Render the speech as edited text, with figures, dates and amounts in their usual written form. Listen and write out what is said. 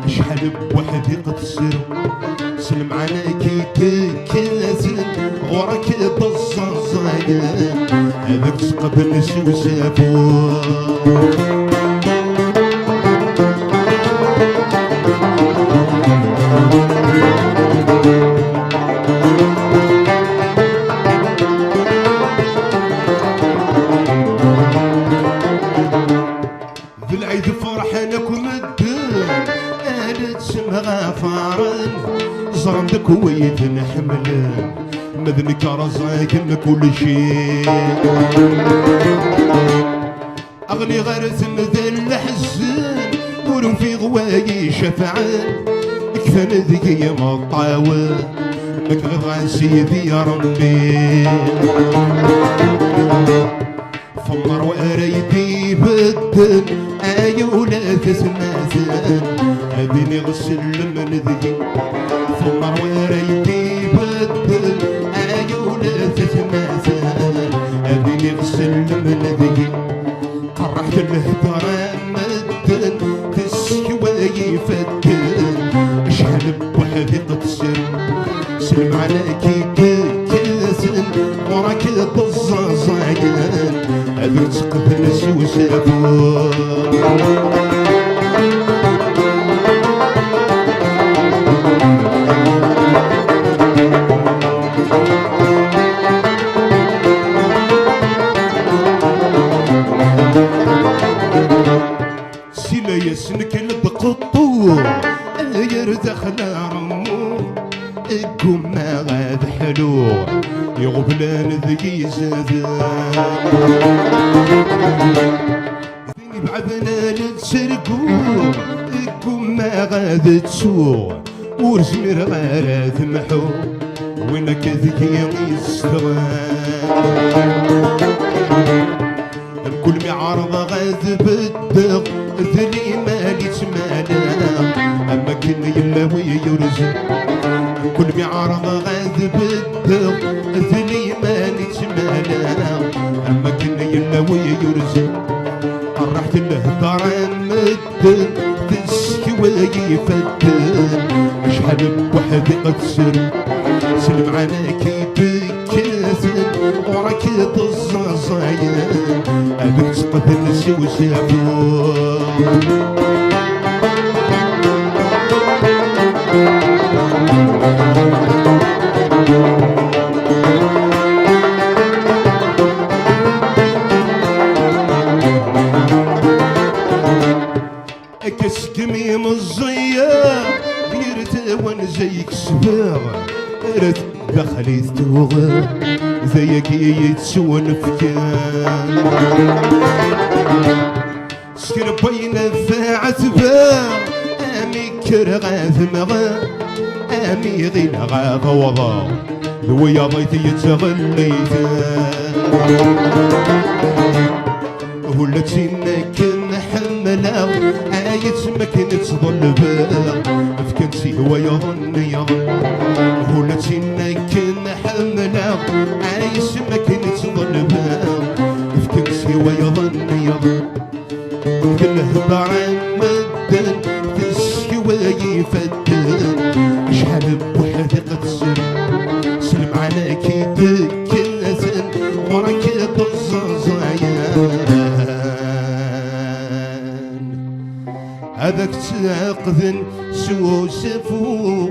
شحال بوحدي قتصر سلم عليك تكازن غورك بالزنزاين هذاك تقبل سوسافو بالعيد فرحانكم الدين آلت سمغا فارن زرندك ويت نحملن مذنك رزاك كل شيء أغني غرث ذا الحزن ورم في غواي شفعان كفن ذكي مطاوى مكغض سيدي يا ربي فمر وأريدي بدن أي ولا تسمازن أبيني غسل من ذكي فمر وأريدي بدن أي ولا تسمازن أبيني غسل من ذكي قرحت الهدرة مدن تسكوى يفتن شحال بوحدي قتصر سلم عليكي كاسن وراك بالزازاين هذوك تقبل سوسافو سيلا يسنك البقطور يرزخنا رمو قم ما غاد حلو يغبلان ذكي زادان ذيني بعدنا نتسرقو قم ما غاد تسوق ورزمير غارة تمحو وينك ذكي يستغان الكل معارضة غاد بالدغ ذلي مالي تمانا أما كن يلاوي يرزق كل معارضة غاد بالدغ ذلي مالي تمانا أما كن يلاوي يرزق رحت الهدار مدن تسكوى يفتن شحال بوحدي قتصر سلم عليكي بكاسن وراك بالزازاين هذاك تقبل سوسافو كسكمي مزية بيرتوان زيك سباغ رد دخلي توغ زيك يتسون فكان سكر بين فاعت با امي كرغاث مغا امي غين غاض وضا ذويا ضيت يتغليت ولتينك نحملها آية ما كنت تظل بها فكنتي هو يظن ولتينك نحملها آية ما كنت تظل بها فكنتي هو يظن كل هضر مدن تسكوى يفتن شحال بوحدي قتصر سلم عليكي تكلسن وراك بالزازاين هذاك تاقذن سوسفو